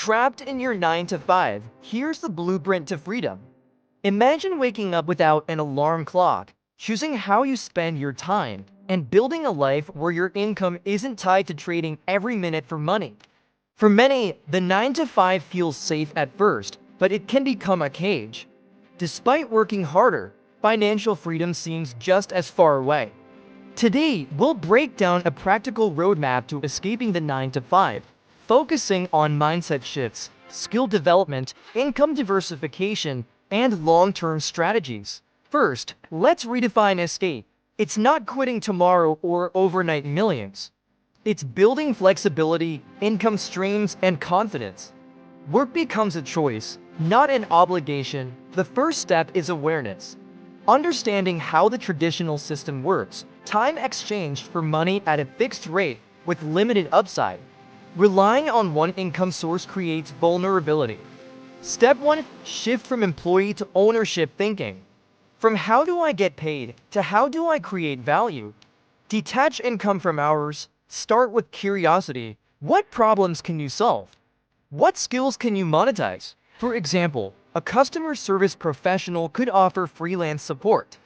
Trapped in your 9 to 5, here's the blueprint to freedom. Imagine waking up without an alarm clock, choosing how you spend your time, and building a life where your income isn't tied to trading every minute for money. For many, the 9 to 5 feels safe at first, but it can become a cage. Despite working harder, financial freedom seems just as far away. Today, we'll break down a practical roadmap to escaping the 9 to 5, focusing on mindset shifts, skill development, income diversification, and long-term strategies. First, let's redefine escape. It's not quitting tomorrow or overnight millions. It's building flexibility, income streams, and confidence. Work becomes a choice, not an obligation. The first step is awareness. Understanding how the traditional system works, time exchanged for money at a fixed rate with limited upside. Relying on one income source creates vulnerability. Step 1. Shift from employee to ownership thinking. From how do I get paid to how do I create value? Detach income from hours. Start with curiosity. What problems can you solve? What skills can you monetize? For example, a customer service professional could offer freelance support.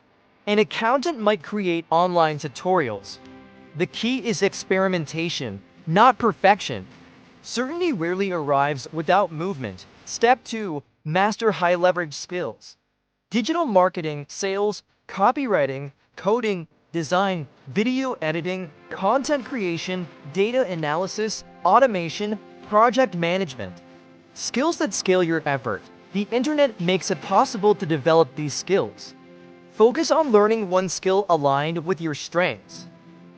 An accountant might create online tutorials. The key is experimentation, not perfection. Certainty rarely arrives without movement. Step 2. Master high-leverage skills. Digital marketing, sales, copywriting, coding, design, video editing, content creation, data analysis, automation, project management. Skills that scale your effort. The internet makes it possible to develop these skills. Focus on learning one skill aligned with your strengths.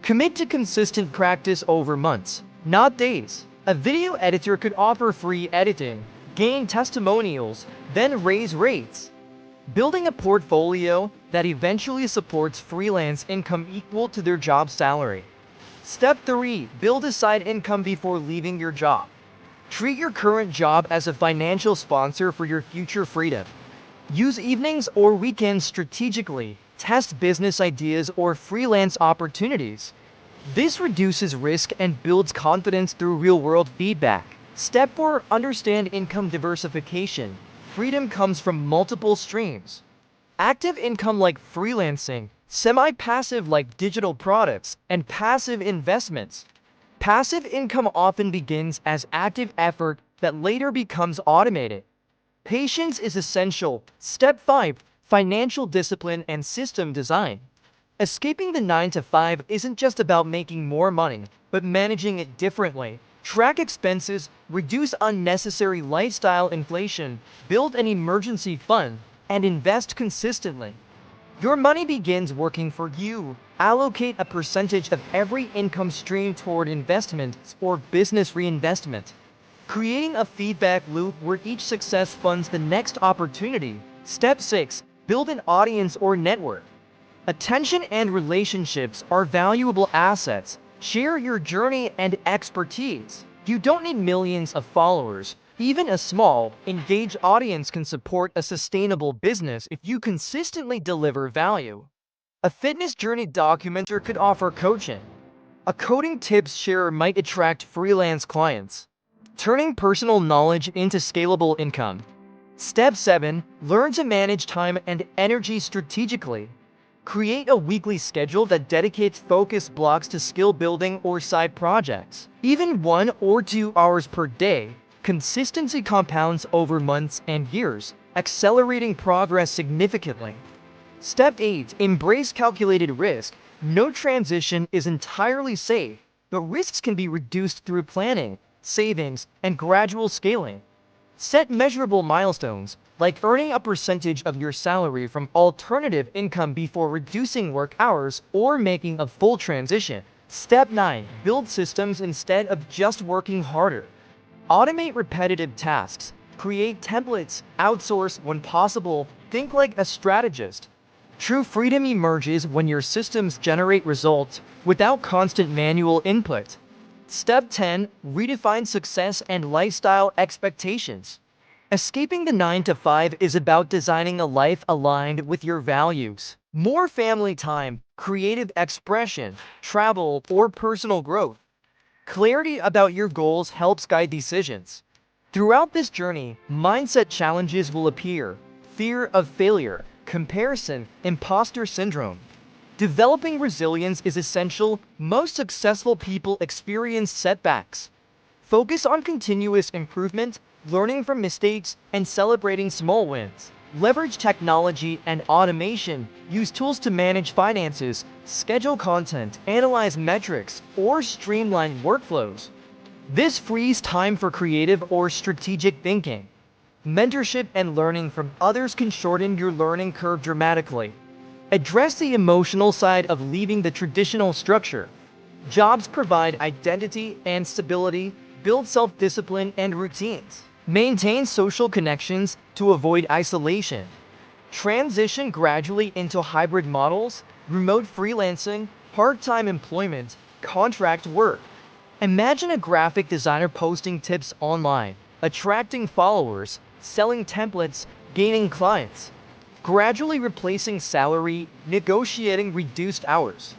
Commit to consistent practice over months, not days. A video editor could offer free editing, gain testimonials, then raise rates. Building a portfolio that eventually supports freelance income equal to their job salary. Step 3. Build a side income before leaving your job. Treat your current job as a financial sponsor for your future freedom. Use evenings or weekends strategically. Test business ideas or freelance opportunities. This reduces risk and builds confidence through real-world feedback. Step 4. Understand income diversification. Freedom comes from multiple streams. Active income like freelancing, semi-passive like digital products, and passive investments. Passive income often begins as active effort that later becomes automated. Patience is essential. Step 5. Financial discipline and system design. Escaping the 9 to 5 isn't just about making more money, but managing it differently. Track expenses, reduce unnecessary lifestyle inflation, build an emergency fund, and invest consistently. Your money begins working for you. Allocate a percentage of every income stream toward investments or business reinvestment, creating a feedback loop where each success funds the next opportunity. Step 6. Build an audience or network. Attention and relationships are valuable assets. Share your journey and expertise. You don't need millions of followers. Even a small, engaged audience can support a sustainable business if you consistently deliver value. A fitness journey documenter could offer coaching. A coding tips sharer might attract freelance clients. Turning personal knowledge into scalable income. Step 7. Learn to manage time and energy strategically. Create a weekly schedule that dedicates focus blocks to skill building or side projects. Even 1 or 2 hours per day, consistency compounds over months and years, accelerating progress significantly. Step 8. Embrace calculated risk. No transition is entirely safe, but risks can be reduced through planning, savings, and gradual scaling. Set measurable milestones, like earning a percentage of your salary from alternative income before reducing work hours or making a full transition. Step 9. Build systems instead of just working harder. Automate repetitive tasks. Create templates. Outsource when possible. Think like a strategist. True freedom emerges when your systems generate results without constant manual input. Step 10. Redefine success and lifestyle expectations. Escaping the 9 to 5 is about designing a life aligned with your values. More family time, creative expression, travel, or personal growth. Clarity about your goals helps guide decisions. Throughout this journey, mindset challenges will appear: fear of failure, comparison, imposter syndrome. Developing resilience is essential. Most successful people experience setbacks. Focus on continuous improvement, learning from mistakes, and celebrating small wins. Leverage technology and automation. Use tools to manage finances, schedule content, analyze metrics, or streamline workflows. This frees time for creative or strategic thinking. Mentorship and learning from others can shorten your learning curve dramatically. Address the emotional side of leaving the traditional structure. Jobs provide identity and stability, build self-discipline and routines. Maintain social connections to avoid isolation. Transition gradually into hybrid models, remote freelancing, part-time employment, contract work. Imagine a graphic designer posting tips online, attracting followers, selling templates, gaining clients, gradually replacing salary, negotiating reduced hours,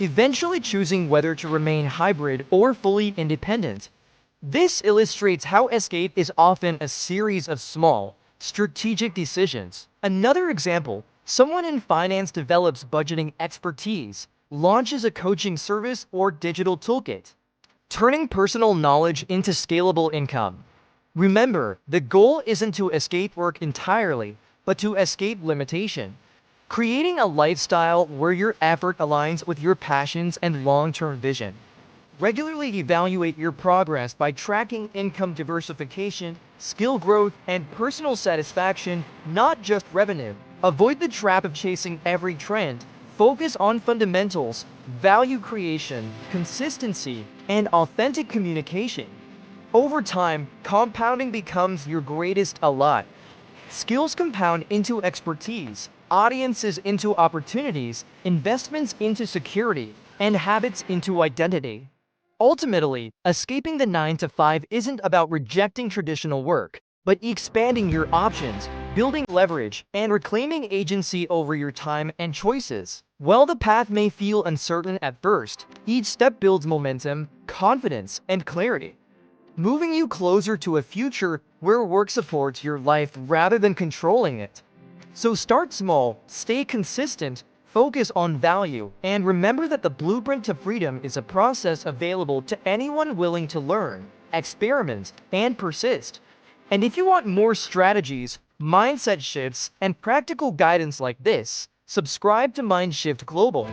eventually choosing whether to remain hybrid or fully independent. This illustrates how escape is often a series of small, strategic decisions. Another example: someone in finance develops budgeting expertise, launches a coaching service or digital toolkit, turning personal knowledge into scalable income. Remember, the goal isn't to escape work entirely, but to escape limitation, creating a lifestyle where your effort aligns with your passions and long-term vision. Regularly evaluate your progress by tracking income diversification, skill growth, and personal satisfaction, not just revenue. Avoid the trap of chasing every trend. Focus on fundamentals, value creation, consistency, and authentic communication. Over time, compounding becomes your greatest ally. Skills compound into expertise, audiences into opportunities, investments into security, and habits into identity. Ultimately, escaping the 9 to 5 isn't about rejecting traditional work, but expanding your options, building leverage, and reclaiming agency over your time and choices. While the path may feel uncertain at first, each step builds momentum, confidence, and clarity, moving you closer to a future where work supports your life rather than controlling it. So start small, stay consistent, focus on value, and remember that the blueprint to freedom is a process available to anyone willing to learn, experiment, and persist. And if you want more strategies, mindset shifts, and practical guidance like this, subscribe to Mindshift Global.